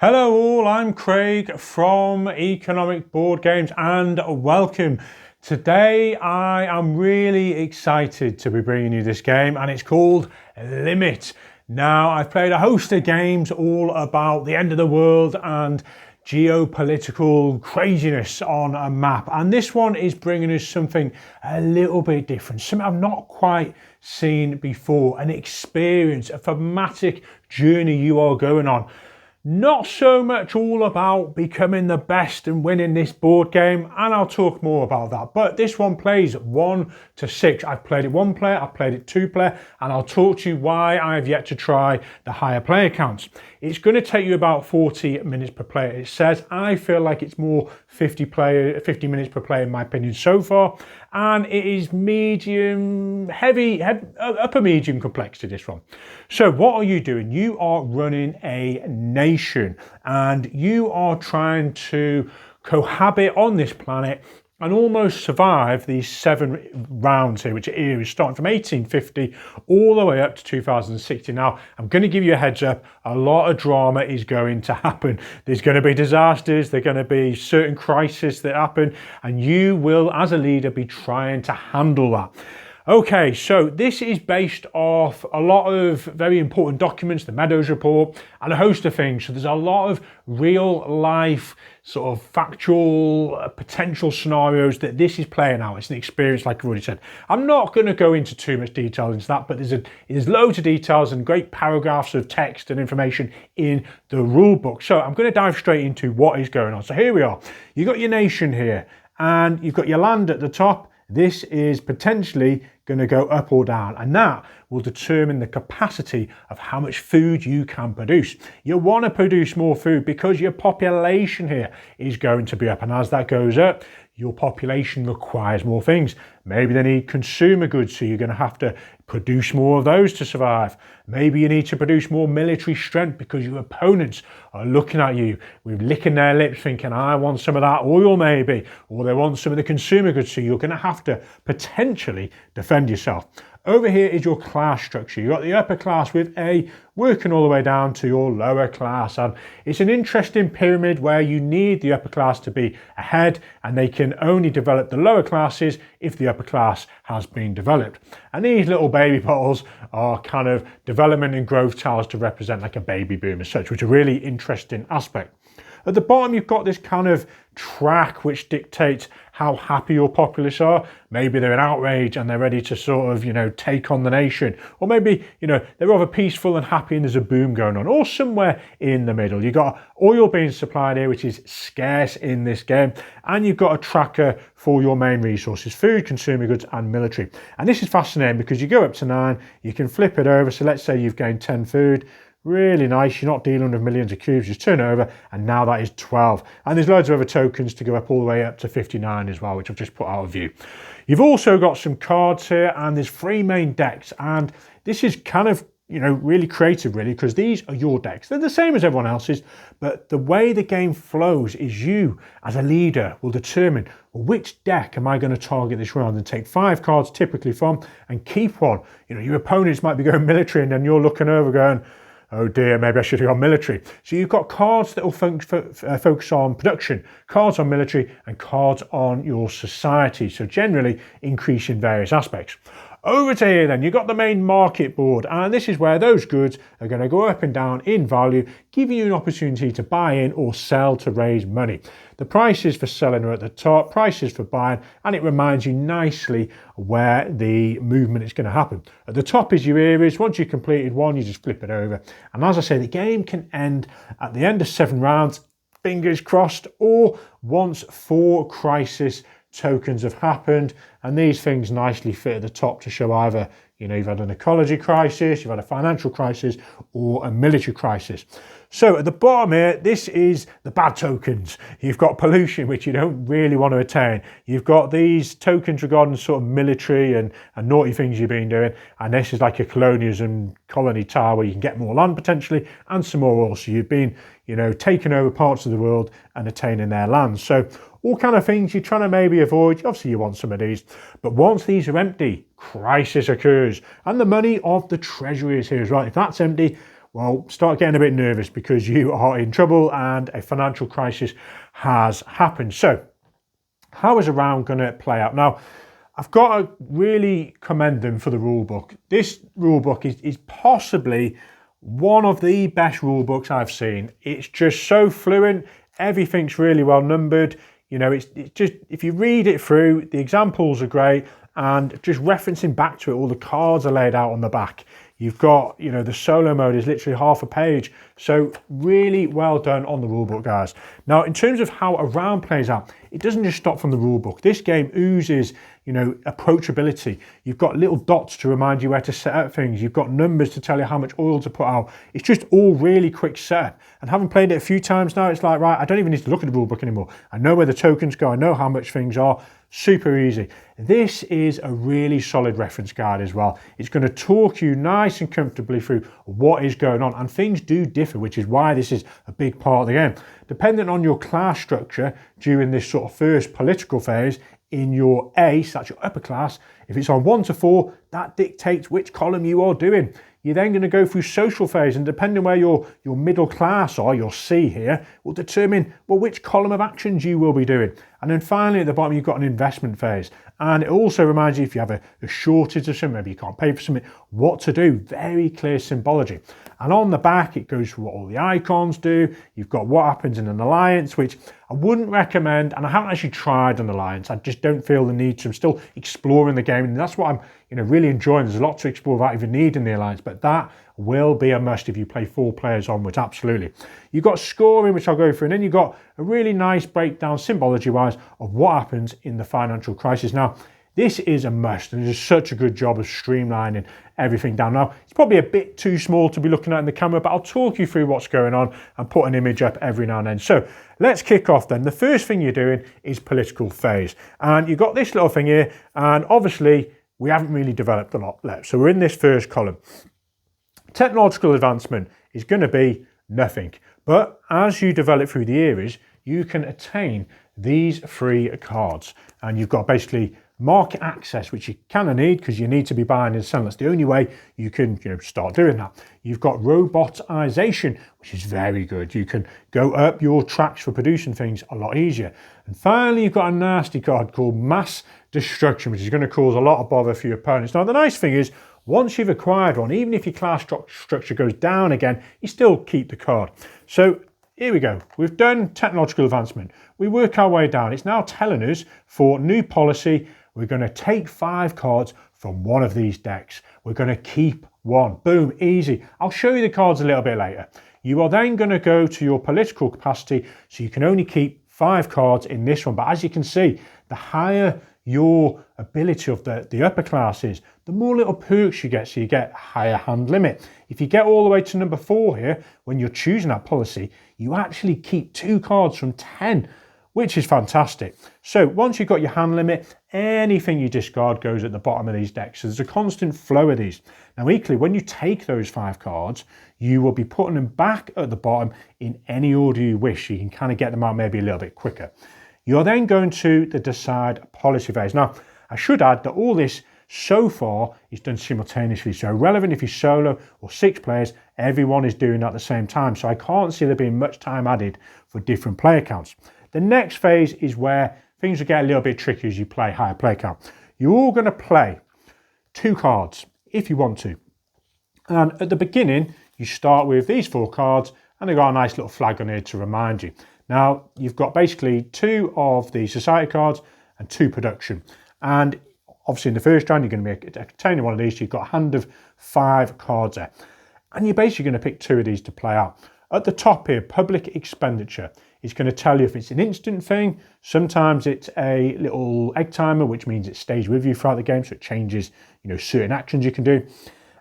Hello all, I'm Craig from Economic Board Games and welcome. Today I am really excited to be bringing you this game and it's called Limit. Now I've played a host of games all about the end of the world and geopolitical craziness on a map, and this one is bringing us something a little bit different, something I've not quite seen before, an experience, a thematic journey you are going on. Not so much all about becoming the best and winning this board game, and I'll talk more about that. But this one plays 1 to 6. I've played it 1 player, I've played it 2 player, and I'll talk to you why I have yet to try the higher player counts. It's going to take you about 40 minutes per player, it says. I feel like it's more 50 minutes per player in my opinion so far, and it is medium, heavy, upper medium complexity, this one. So what are you doing? You are running a nation and you are trying to cohabit on this planet and almost survive these 7 rounds here, which are eras starting from 1850 all the way up to 2060. Now, I'm going to give you a heads up, a lot of drama is going to happen. There's going to be disasters, there's going to be certain crises that happen, and you will, as a leader, be trying to handle that. Okay, so this is based off a lot of very important documents, the Meadows Report, and a host of things. So there's a lot of real life, sort of factual, potential scenarios that this is playing out. It's an experience, like I've already said. I'm not going to go into too much detail into that, but there's loads of details and great paragraphs of text and information in the rule book. So I'm going to dive straight into what is going on. So here we are. You've got your nation here, and you've got your land at the top. This is potentially going to go up or down, and that will determine the capacity of how much food you can produce. You want to produce more food because your population here is going to be up, and as that goes up, your population requires more things. Maybe they need consumer goods, so you're going to have to produce more of those to survive. Maybe you need to produce more military strength because your opponents are looking at you with licking their lips thinking, I want some of that oil maybe, or they want some of the consumer goods, so you're going to have to potentially defend yourself. Over here is your class structure. You've got the upper class with A working all the way down to your lower class. And it's an interesting pyramid where you need the upper class to be ahead, and they can only develop the lower classes if the upper class has been developed. And these little baby bottles are kind of development and growth tiles to represent like a baby boom as such, which is a really interesting aspect. At the bottom, you've got this kind of track which dictates how happy your populace are. Maybe they're in outrage and they're ready to sort of, take on the nation. Or maybe, they're rather peaceful and happy and there's a boom going on. Or somewhere in the middle. You've got oil being supplied here, which is scarce in this game. And you've got a tracker for your main resources, food, consumer goods, and military. And this is fascinating because you go up to 9, you can flip it over. So let's say you've gained 10 food. Really nice, you're not dealing with millions of cubes, just turn it over, and now that is 12. And there's loads of other tokens to go up all the way up to 59 as well, which I've just put out of view. You've also got some cards here, and there's 3 main decks, and this is kind of, really creative really, because these are your decks. They're the same as everyone else's, but the way the game flows is you, as a leader, will determine, well, which deck am I going to target this round, and take 5 cards typically from, and keep one. Your opponents might be going military, and then you're looking over going, oh dear, maybe I should have gone military. So you've got cards that will focus on production, cards on military, and cards on your society. So generally increase in various aspects. Over to here then, you've got the main market board, and this is where those goods are going to go up and down in value, giving you an opportunity to buy in or sell to raise money. The prices for selling are at the top, prices for buying, and it reminds you nicely where the movement is going to happen. At the top is your eras. Once you've completed one, you just flip it over. And as I say, the game can end at the end of 7 rounds, fingers crossed, or once 4 crisis tokens have happened, and these things nicely fit at the top to show either you've had an ecology crisis, you've had a financial crisis, or a military crisis. So at the bottom here, this is the bad tokens. You've got pollution, which you don't really want to attain. You've got these tokens regarding sort of military and naughty things you've been doing. And this is like a colonialism colony tower where you can get more land potentially and some more oil. So you've been, taking over parts of the world and attaining their land. So all kind of things you're trying to maybe avoid. Obviously you want some of these, but once these are empty, crisis occurs, and the money of the treasury is here as well. If that's empty, well, start getting a bit nervous because you are in trouble and a financial crisis has happened. So how is a round going to play out? Now, I've got to really commend them for the rule book. This rule book is possibly one of the best rule books I've seen. It's just so fluent. Everything's really well numbered. You know, it's just, if you read it through, the examples are great, and just referencing back to it, all the cards are laid out on the back. You've got, you know, the solo mode is literally half a page. So really well done on the rulebook, guys. Now, in terms of how a round plays out, it doesn't just stop from the rulebook. This game oozes, you know, approachability. You've got little dots to remind you where to set up things. You've got numbers to tell you how much oil to put out. It's just all really quick setup. And having played it a few times now, it's like, right, I don't even need to look at the rulebook anymore. I know where the tokens go. I know how much things are. Super easy. This is a really solid reference guide as well. It's going to talk you nice and comfortably through what is going on, and things do differ, which is why this is a big part of the game. Depending on your class structure during this sort of first political phase, in your ace, that's your upper class, if it's on 1 to 4, that dictates which column you are doing. You're then going to go through social phase, and depending where your middle class are, your C here, will determine, well, which column of actions you will be doing. And then finally at the bottom, you've got an investment phase. And it also reminds you, if you have a shortage of something, maybe you can't pay for something, what to do. Very clear symbology. And on the back, it goes through what all the icons do. You've got what happens in an alliance, which I wouldn't recommend. And I haven't actually tried an alliance. I just don't feel the need to. I'm still exploring the game. And that's what I'm really enjoying. There's a lot to explore without even needing the alliance. But that will be a must if you play 4 players onwards, absolutely. You've got scoring, which I'll go through. And then you've got a really nice breakdown, symbology-wise, of what happens in the financial crisis. Now, this is a must, and it does such a good job of streamlining everything down. Now, it's probably a bit too small to be looking at in the camera, but I'll talk you through what's going on and put an image up every now and then. So let's kick off then. The first thing you're doing is political phase. And you've got this little thing here, and obviously we haven't really developed a lot left. So we're in this first column. Technological advancement is going to be nothing. But as you develop through the eras, you can attain these 3 cards. And you've got basically market access, which you kind of need because you need to be buying and selling. That's the only way you can start doing that. You've got robotization, which is very good. You can go up your tracks for producing things a lot easier. And finally, you've got a nasty card called mass destruction, which is going to cause a lot of bother for your opponents. Now, the nice thing is, once you've acquired one, even if your class structure goes down again, you still keep the card. So here we go. We've done technological advancement. We work our way down. It's now telling us for new policy, we're going to take 5 cards from one of these decks. We're going to keep 1. Boom, easy. I'll show you the cards a little bit later. You are then going to go to your political capacity, so you can only keep 5 cards in this one. But as you can see, the higher your ability of the upper class is, the more little perks you get, so you get a higher hand limit. If you get all the way to number 4 here, when you're choosing that policy, you actually keep 2 cards from 10, which is fantastic. So once you've got your hand limit, anything you discard goes at the bottom of these decks. So there's a constant flow of these. Now equally, when you take those 5 cards, you will be putting them back at the bottom in any order you wish. You can kind of get them out maybe a little bit quicker. You're then going to the decide policy phase. Now, I should add that all this so far is done simultaneously. So relevant if you're solo or 6 players, everyone is doing that at the same time. So I can't see there being much time added for different player counts. The next phase is where things will get a little bit tricky as you play higher player count. You're all going to play 2 cards if you want to. And at the beginning, you start with these 4 cards, and they've got a nice little flag on here to remind you. Now, you've got basically 2 of the society cards and 2 production. And obviously in the first round, you're going to be obtaining one of these. So you've got a hand of 5 cards there. And you're basically going to pick 2 of these to play out. At the top here, public expenditure is going to tell you if it's an instant thing. Sometimes it's a little egg timer, which means it stays with you throughout the game. So it changes, certain actions you can do.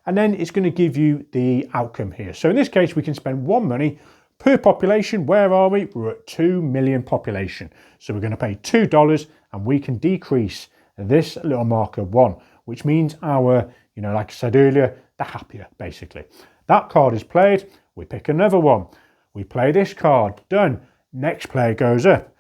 And then it's going to give you the outcome here. So in this case, we can spend 1 money per population. Where are we? We're at 2 million population. So we're going to pay $2 and we can decrease this little marker 1, which means our, like I said earlier, the happier basically. That card is played. We pick another one. We play this card. Done. Next player goes up.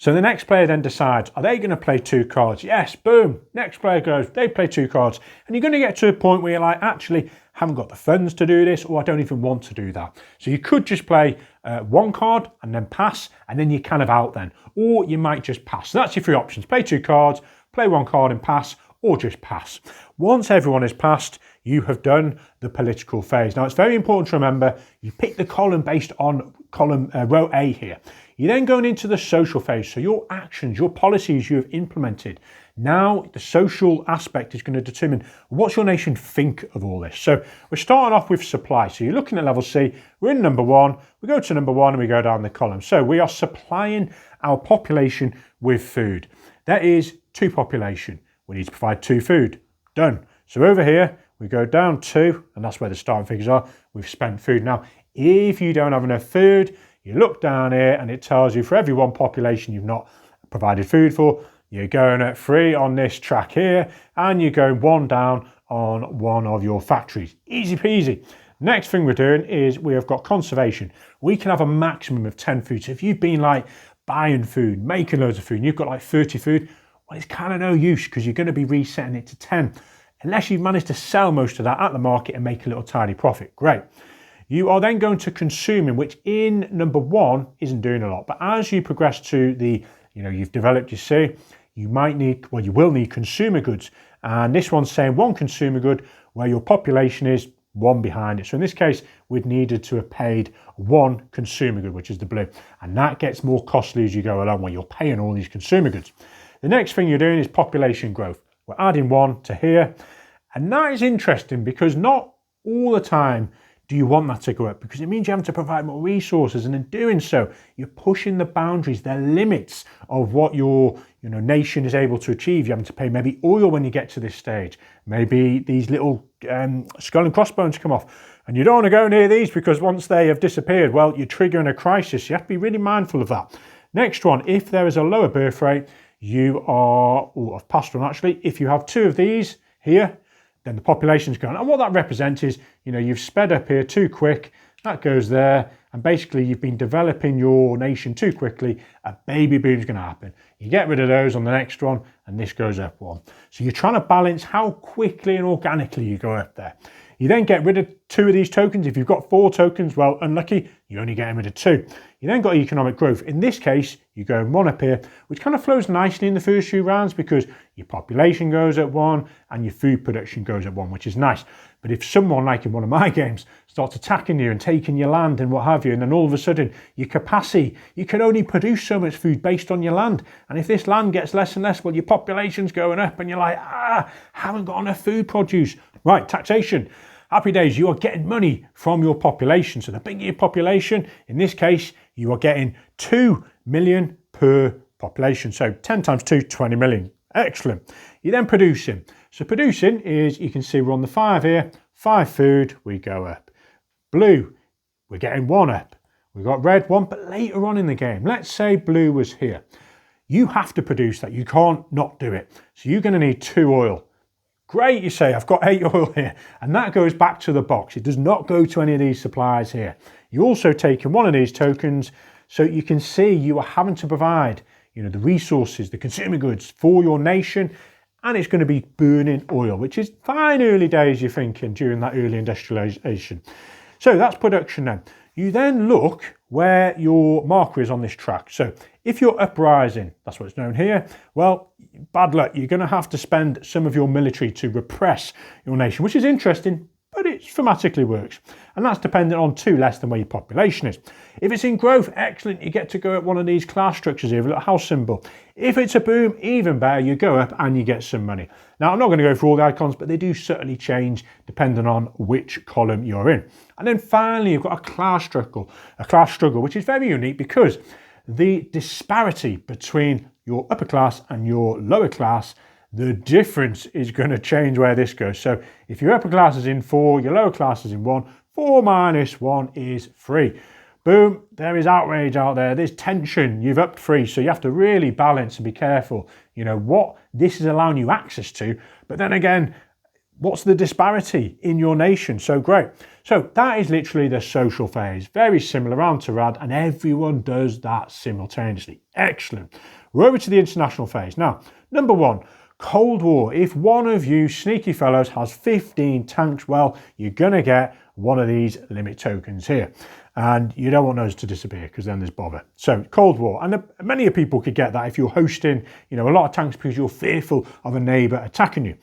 So the next player then decides, are they going to play 2 cards? Yes, boom. Next player goes, they play 2 cards. And you're going to get to a point where you're like, actually, I haven't got the funds to do this, or I don't even want to do that. So you could just play 1 card and then pass, and then you're kind of out then. Or you might just pass. So that's your 3 options. Play 2 cards, play 1 card and pass, or just pass. Once everyone is passed, you have done the political phase. Now, it's very important to remember, you pick the column based on row A here. You're then going into the social phase. So your actions, your policies you have implemented. Now, the social aspect is going to determine what's your nation think of all this. So we're starting off with supply. So you're looking at level C. We're in number 1. We go to number 1 and we go down the column. So we are supplying our population with food. That is 2 population. We need to provide 2 food. Done. So over here, we go down 2, and that's where the starting figures are. We've spent food. Now, if you don't have enough food, you look down here and it tells you for every 1 population you've not provided food for, you're going at 3 on this track here, and you're going 1 down on 1 of your factories. Easy peasy. Next thing we're doing is we have got conservation. We can have a maximum of 10 food. So if you've been like buying food, making loads of food, and you've got like 30 food, well, it's kind of no use because you're going to be resetting it to 10. Unless you've managed to sell most of that at the market and make a little tiny profit. Great. You are then going to consuming, which in number 1 isn't doing a lot. But as you progress to the, you've developed, you see, you will need consumer goods. And this one's saying 1 consumer good where your population is 1 behind it. So in this case, we'd needed to have paid 1 consumer good, which is the blue. And that gets more costly as you go along where you're paying all these consumer goods. The next thing you're doing is population growth. We're adding 1 to here. And that is interesting because not all the time do you want that to go up, because it means you have to provide more resources, and in doing so, you're pushing the boundaries, the limits of what your nation is able to achieve. You're having to pay maybe oil when you get to this stage. Maybe these little skull and crossbones come off, and you don't want to go near these because once they have disappeared, well, you're triggering a crisis. You have to be really mindful of that. Next one, if there is a lower birth rate, you are, I've passed on actually, if you have 2 of these here, then the population's gone. And what that represents is, you've sped up here too quick, that goes there, and basically you've been developing your nation too quickly, a baby boom's going to happen. You get rid of those on the next one, and this goes up 1. So you're trying to balance how quickly and organically you go up there. You then get rid of 2 of these tokens. If you've got 4 tokens, well, unlucky, you only get rid of 2. You then got economic growth. In this case, you go 1 up here, which kind of flows nicely in the first few rounds because your population goes at 1 and your food production goes at 1, which is nice. But if someone, like in one of my games, starts attacking you and taking your land and what have you, and then all of a sudden your capacity, you can only produce so much food based on your land. And if this land gets less and less, well, your population's going up and you're like, haven't got enough food produce. Right, taxation. Happy days, you are getting money from your population. So the bigger your population, in this case, you are getting 2 million per population. So 10 times 2, 20 million. Excellent. You're then producing. So producing is, you can see we're on the 5 here. 5 food, we go up. Blue, we're getting 1 up. We've got red 1, but later on in the game, let's say blue was here. You have to produce that. You can't not do it. So you're going to need 2 oil. Great, you say, I've got 8 oil here. And that goes back to the box. It does not go to any of these supplies here. You're also taking 1 of these tokens, so you can see you are having to provide, the resources, the consumer goods for your nation, and it's going to be burning oil, which is fine early days, you're thinking, during that early industrialization. So that's production then. You then look where your marker is on this track. So if you're uprising, that's what's known here, well, bad luck. You're going to have to spend some of your military to repress your nation, which is interesting, but it thematically works. And that's dependent on 2 less than where your population is. If it's in growth, excellent. You get to go at one of these class structures here, a little house symbol. If it's a boom, even better, you go up and you get some money. Now, I'm not going to go through all the icons, but they do certainly change depending on which column you're in. And then finally, you've got a class struggle, which is very unique because the disparity between your upper class and your lower class, the difference is going to change where this goes. So if your upper class is in 4, your lower class is in 1, 4 minus 1 is 3. Boom, there is outrage out there. There's tension. You've upped 3. So you have to really balance and be careful, what this is allowing you access to. But then again, what's the disparity in your nation? So great. So that is literally the social phase. Very similar on to RAD, and everyone does that simultaneously. Excellent. We're over to the international phase. Now, number one, Cold War. If one of you sneaky fellows has 15 tanks, well, you're going to get one of these limit tokens here. And you don't want those to disappear because then there's bother. So Cold War, and many people could get that if you're hosting, a lot of tanks because you're fearful of a neighbour attacking you.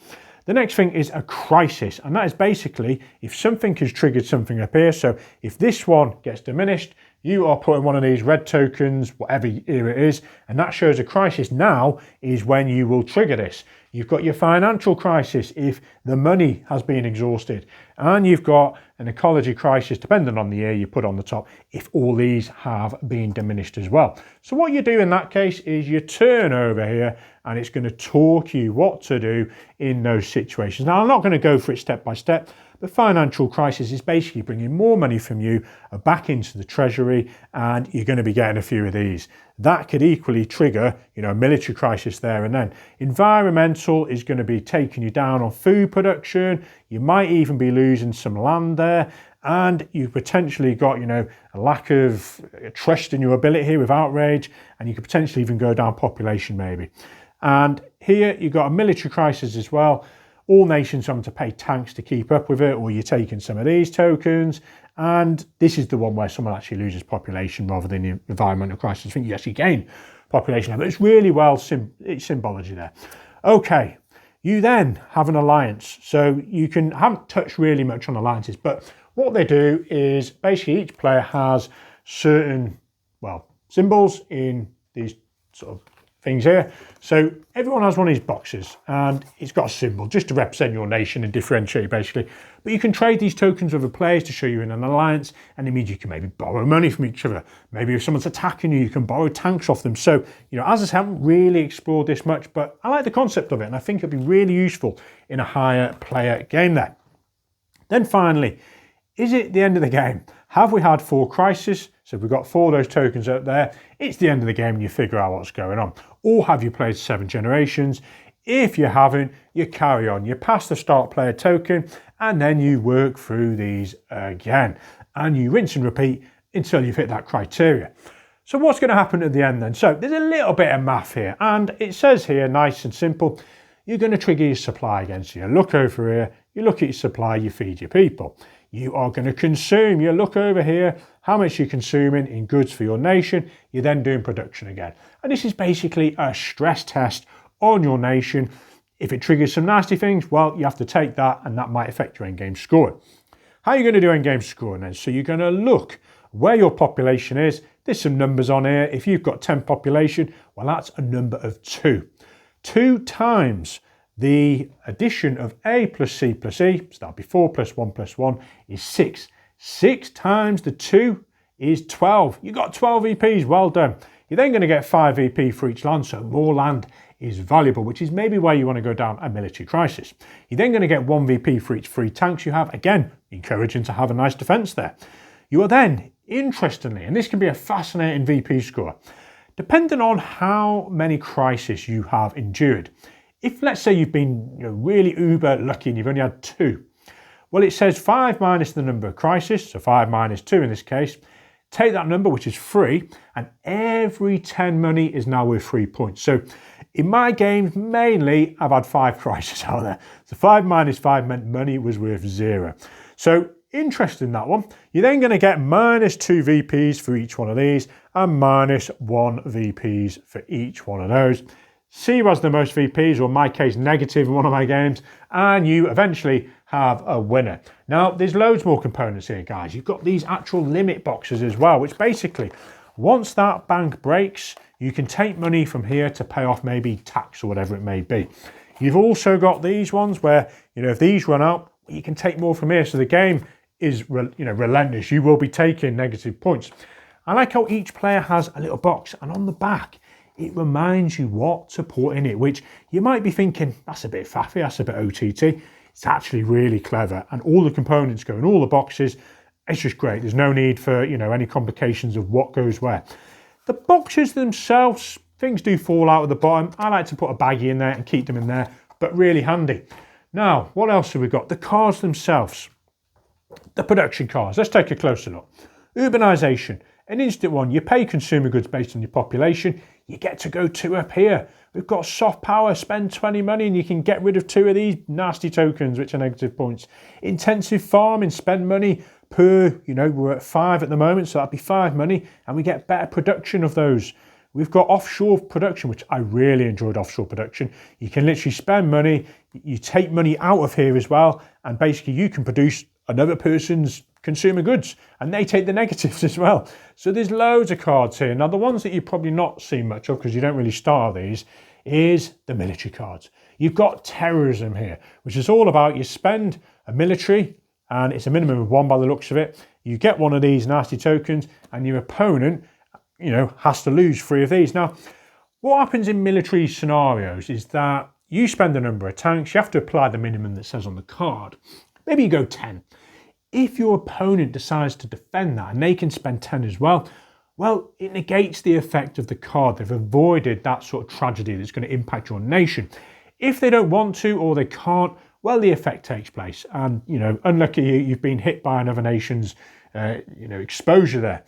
The next thing is a crisis, and that is basically if something has triggered something up here. So if this one gets diminished, you are putting one of these red tokens, whatever era it is, and that shows a crisis. Now is when you will trigger this. You've got your financial crisis if the money has been exhausted, and you've got an ecology crisis, depending on the year you put on the top, if all these have been diminished as well. So what you do in that case is you turn over here, and it's going to talk you what to do in those situations. Now, I'm not going to go for it step by step. The financial crisis is basically bringing more money from you back into the treasury, and you're going to be getting a few of these. That could equally trigger, a military crisis there and then. Environmental is going to be taking you down on food production. You might even be losing some land there, and you've potentially got, a lack of trust in your ability here with outrage, and you could potentially even go down population maybe. And here you've got a military crisis as well. All nations having to pay tanks to keep up with it, or you're taking some of these tokens. And this is the one where someone actually loses population rather than the environmental crisis. I think you actually gain population, but it's really well symbology there. Okay, you then have an alliance. So you haven't touched really much on alliances, but what they do is basically each player has certain, symbols in these sort of things here. So everyone has one of these boxes, and it's got a symbol just to represent your nation and differentiate basically. But you can trade these tokens with other players to show you in an alliance, and it means you can maybe borrow money from each other. Maybe if someone's attacking you, you can borrow tanks off them. So, as I haven't really explored this much, but I like the concept of it, and I think it'd be really useful in a higher player game there. Then finally, is it the end of the game? Have we had 4 crises? So if we've got 4 of those tokens up there, it's the end of the game and you figure out what's going on. Or have you played 7 generations? If you haven't, you carry on. You pass the start player token, and then you work through these again. And you rinse and repeat until you've hit that criteria. So what's going to happen at the end then? So there's a little bit of math here, and it says here, nice and simple, you're going to trigger your supply again. So you look over here, you look at your supply, you feed your people. You are going to consume. You look over here, how much you're consuming in goods for your nation. You're then doing production again. And this is basically a stress test on your nation. If it triggers some nasty things, well, you have to take that, and that might affect your endgame scoring. How are you going to do endgame scoring then? So you're going to look where your population is. There's some numbers on here. If you've got 10 population, well, that's a number of 2. 2 times the addition of A plus C plus E, so that'll be 4 plus 1 plus 1 is 6. 6 times the 2 is 12. You got 12 VPs, well done. You're then going to get 5 VP for each land, so more land is valuable, which is maybe why you want to go down a military crisis. You're then going to get 1 VP for each 3 tanks you have, again, encouraging to have a nice defence there. You are then, interestingly, and this can be a fascinating VP score, depending on how many crises you have endured. If, let's say, you've been really uber lucky and you've only had 2, well, it says 5 minus the number of crises, so 5 minus 2 in this case, take that number, which is 3, and every 10 money is now worth 3 points. So in my games, mainly, I've had 5 crises out there. So 5 minus 5 meant money was worth 0. So interesting, that one. You're then going to get minus 2 VPs for each one of these and minus 1 VPs for each one of those. C was the most VPs, or in my case, negative in one of my games, and you eventually have a winner. Now, there's loads more components here, guys. You've got these actual limit boxes as well, which basically, once that bank breaks, you can take money from here to pay off maybe tax or whatever it may be. You've also got these ones where, if these run out, you can take more from here. So the game is, relentless. You will be taking negative points. I like how each player has a little box, and on the back, it reminds you what to put in it, which you might be thinking, that's a bit faffy, that's a bit OTT. It's actually really clever, and all the components go in all the boxes. It's just great. There's no need for, any complications of what goes where. The boxes themselves, things do fall out at the bottom. I like to put a baggie in there and keep them in there, but really handy. Now, what else have we got? The cards themselves. The production cards. Let's take a closer look. Urbanisation. An instant one. You pay consumer goods based on your population. You get to go 2 up here. We've got soft power. Spend 20 money and you can get rid of 2 of these nasty tokens, which are negative points. Intensive farming. Spend money per, we're at 5 at the moment, so that'd be 5 money, and we get better production of those. We've got offshore production, which I really enjoyed offshore production. You can literally spend money, you take money out of here as well, and basically you can produce another person's consumer goods, and they take the negatives as well. So there's loads of cards here. Now, the ones that you've probably not seen much of, because you don't really start these, is the military cards. You've got terrorism here, which is all about you spend a military, and it's a minimum of 1 by the looks of it. You get 1 of these nasty tokens, and your opponent has to lose 3 of these. Now, what happens in military scenarios is that you spend a number of tanks, you have to apply the minimum that says on the card. Maybe you go 10. If your opponent decides to defend that and they can spend 10 as well, it negates the effect of the card. They've avoided that sort of tragedy that's going to impact your nation. If they don't want to or they can't, the effect takes place. And, unlucky you've been hit by another nation's, exposure there.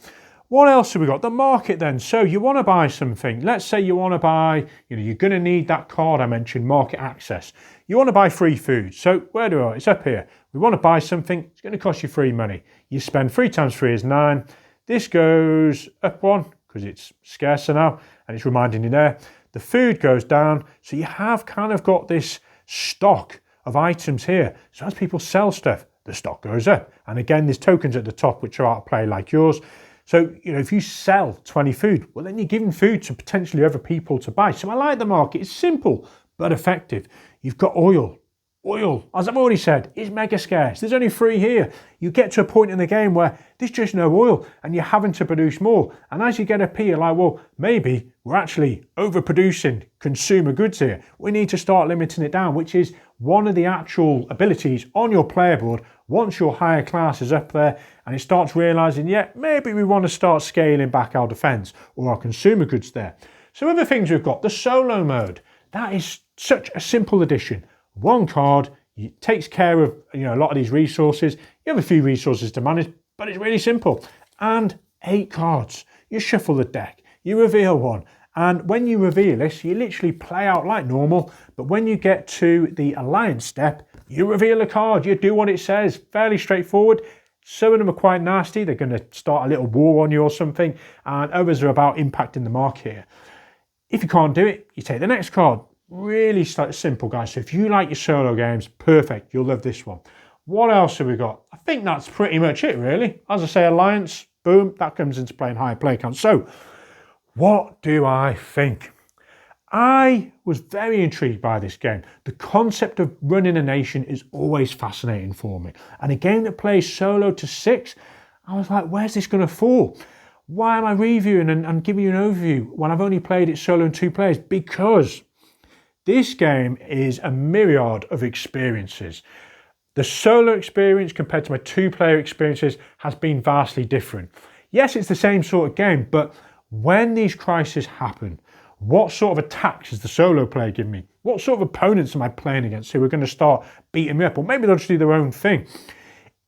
What else have we got? The market then. So you want to buy something. Let's say you want to buy, you're going to need that card I mentioned, market access. You want to buy free food. So where do I? It's up here. We want to buy something. It's going to cost you free money. You spend 3 times 3 is 9. This goes up 1 because it's scarcer now and it's reminding you there. The food goes down. So you have kind of got this stock of items here. So as people sell stuff, the stock goes up. And again, there's tokens at the top which are out of play like yours. So, if you sell 20 food, then you're giving food to potentially other people to buy. So I like the market. It's simple, but effective. You've got oil. Oil, as I've already said, is mega scarce. There's only 3 here. You get to a point in the game where there's just no oil and you're having to produce more. And as you get up here, you're like, maybe we're actually overproducing consumer goods here. We need to start limiting it down, which is one of the actual abilities on your player board. Once your higher class is up there and it starts realizing, maybe we want to start scaling back our defense or our consumer goods there. So other things we've got, the solo mode. That is such a simple addition. 1 card, it takes care of a lot of these resources. You have a few resources to manage, but it's really simple. And 8 cards. You shuffle the deck, you reveal 1. And when you reveal this, you literally play out like normal. But when you get to the alliance step, you reveal a card. You do what it says. Fairly straightforward. Some of them are quite nasty. They're going to start a little war on you or something. And others are about impacting the market here. If you can't do it, you take the next card. Really simple, guys. So if you like your solo games, perfect. You'll love this one. What else have we got? I think that's pretty much it, really. As I say, alliance, boom, that comes into play in higher play count. So what do I think? I was very intrigued by this game. The concept of running a nation is always fascinating for me. And a game that plays solo to 6, I was like, where's this going to fall? Why am I reviewing and giving you an overview when I've only played it solo in 2 players? Because this game is a myriad of experiences. The solo experience compared to my 2-player experiences has been vastly different. Yes, it's the same sort of game, but when these crises happen, what sort of attacks is the solo player giving me? What sort of opponents am I playing against who are going to start beating me up? Or maybe they'll just do their own thing.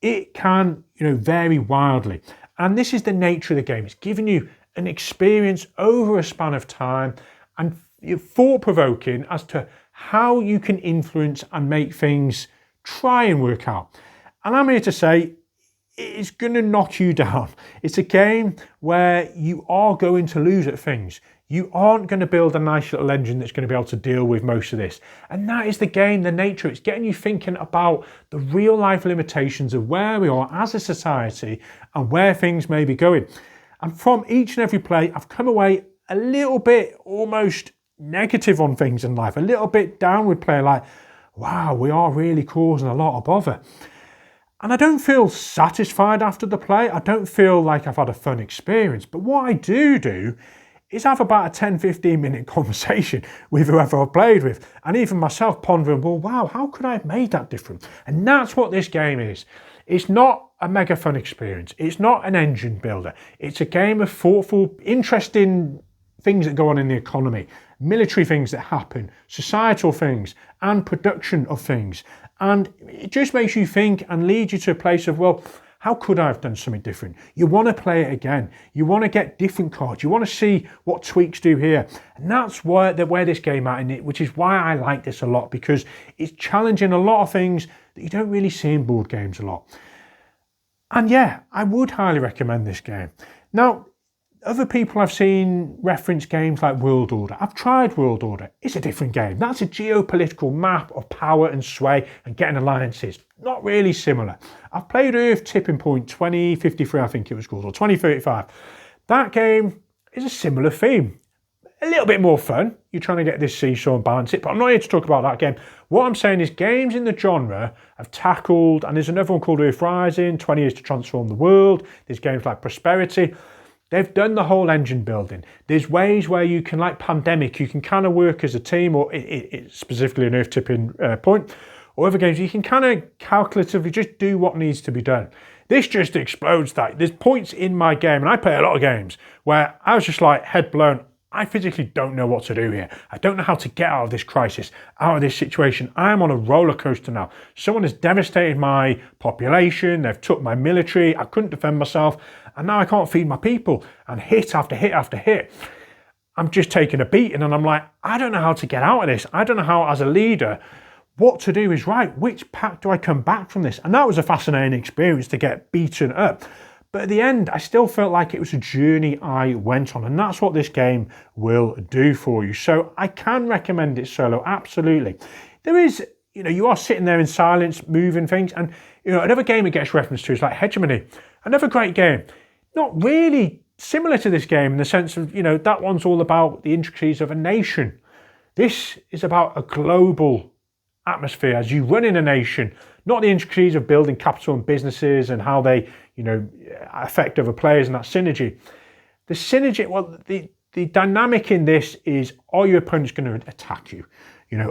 It can, vary wildly. And this is the nature of the game. It's giving you an experience over a span of time and thought-provoking as to how you can influence and make things try and work out. And I'm here to say it's going to knock you down. It's a game where you are going to lose at things. You aren't going to build a nice little engine that's going to be able to deal with most of this. And that is the game, the nature. It's getting you thinking about the real life limitations of where we are as a society and where things may be going. And from each and every play, I've come away a little bit almost negative on things in life, a little bit downward play, like, wow, we are really causing a lot of bother. And I don't feel satisfied after the play. I don't feel like I've had a fun experience. But what I do is have about a 10-15 minute conversation with whoever I've played with. And even myself pondering, well, wow, how could I have made that different? And that's what this game is. It's not a mega fun experience. It's not an engine builder. It's a game of thoughtful, interesting things that go on in the economy, military things that happen, societal things, and production of things. And it just makes you think and leads you to a place of, well, how could I have done something different? You want to play it again. You want to get different cards. You want to see what tweaks do here. And that's where this game at in it, which is why I like this a lot, because it's challenging a lot of things that you don't really see in board games a lot. And yeah, I would highly recommend this game. Now, other people I've seen reference games like World Order. I've tried World Order. It's a different game. That's a geopolitical map of power and sway and getting alliances. Not really similar. I've played Earth Tipping Point 2053, I think it was called, or 2035. That game is a similar theme. A little bit more fun. You're trying to get this seesaw and balance it, but I'm not here to talk about that game. What I'm saying is games in the genre have tackled, and there's another one called Earth Rising, 20 Years to Transform the World. There's games like Prosperity. They've done the whole engine building. There's ways where you can, like Pandemic, you can kind of work as a team, or specifically an Earth Tipping Point, or other games, you can kind of calculatively just do what needs to be done. This just explodes that. There's points in my game, and I play a lot of games, where I was just like head blown. I physically don't know what to do here. I don't know how to get out of this crisis, out of this situation. I am on a roller coaster now. Someone has devastated my population. They've took my military. I couldn't defend myself. And now I can't feed my people. And hit after hit after hit. I'm just taking a beating, and I'm like, I don't know how to get out of this. I don't know how, as a leader, what to do is right. Which pack do I come back from this? And that was a fascinating experience to get beaten up. But at the end, I still felt like it was a journey I went on, and that's what this game will do for you. So I can recommend it solo, absolutely. There is, you are sitting there in silence, moving things, and another game it gets referenced to is like Hegemony, another great game. Not really similar to this game in the sense of, that one's all about the intricacies of a nation. This is about a global atmosphere as you run in a nation, not the intricacies of building capital and businesses and how they, affect other players and that synergy. The synergy, well, the dynamic in this is, are your opponents going to attack you?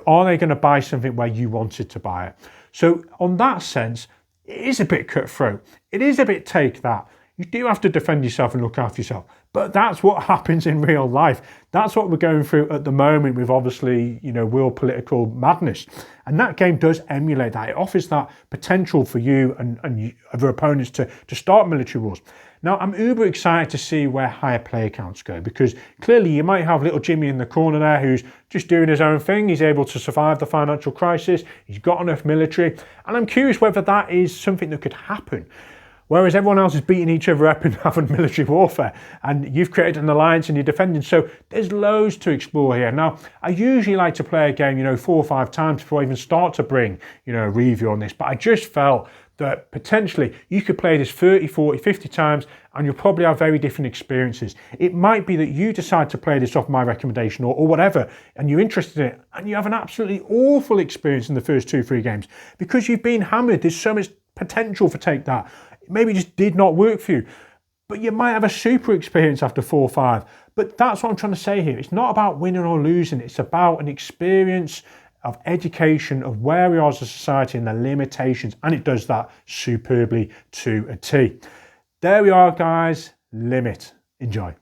Are they going to buy something where you wanted to buy it? So on that sense, it is a bit cutthroat. It is a bit take that. You do have to defend yourself and look after yourself. But that's what happens in real life. That's what we're going through at the moment with, obviously, world political madness. And that game does emulate that. It offers that potential for you and other opponents to start military wars. Now, I'm uber excited to see where higher player counts go, because clearly you might have little Jimmy in the corner there who's just doing his own thing. He's able to survive the financial crisis. He's got enough military. And I'm curious whether that is something that could happen. Whereas everyone else is beating each other up and having military warfare, and you've created an alliance and you're defending. So there's loads to explore here. Now, I usually like to play a game, 4 or 5 times before I even start to bring, a review on this. But I just felt that potentially you could play this 30, 40, 50 times and you'll probably have very different experiences. It might be that you decide to play this off my recommendation or whatever, and you're interested in it, and you have an absolutely awful experience in the first 2-3 games because you've been hammered. There's so much potential for take that. Maybe it just did not work for you, but you might have a super experience after 4 or 5. But that's what I'm trying to say here. It's not about winning or losing. It's about an experience of education of where we are as a society and the limitations. And it does that superbly to a T. There we are, guys. Limit. Enjoy.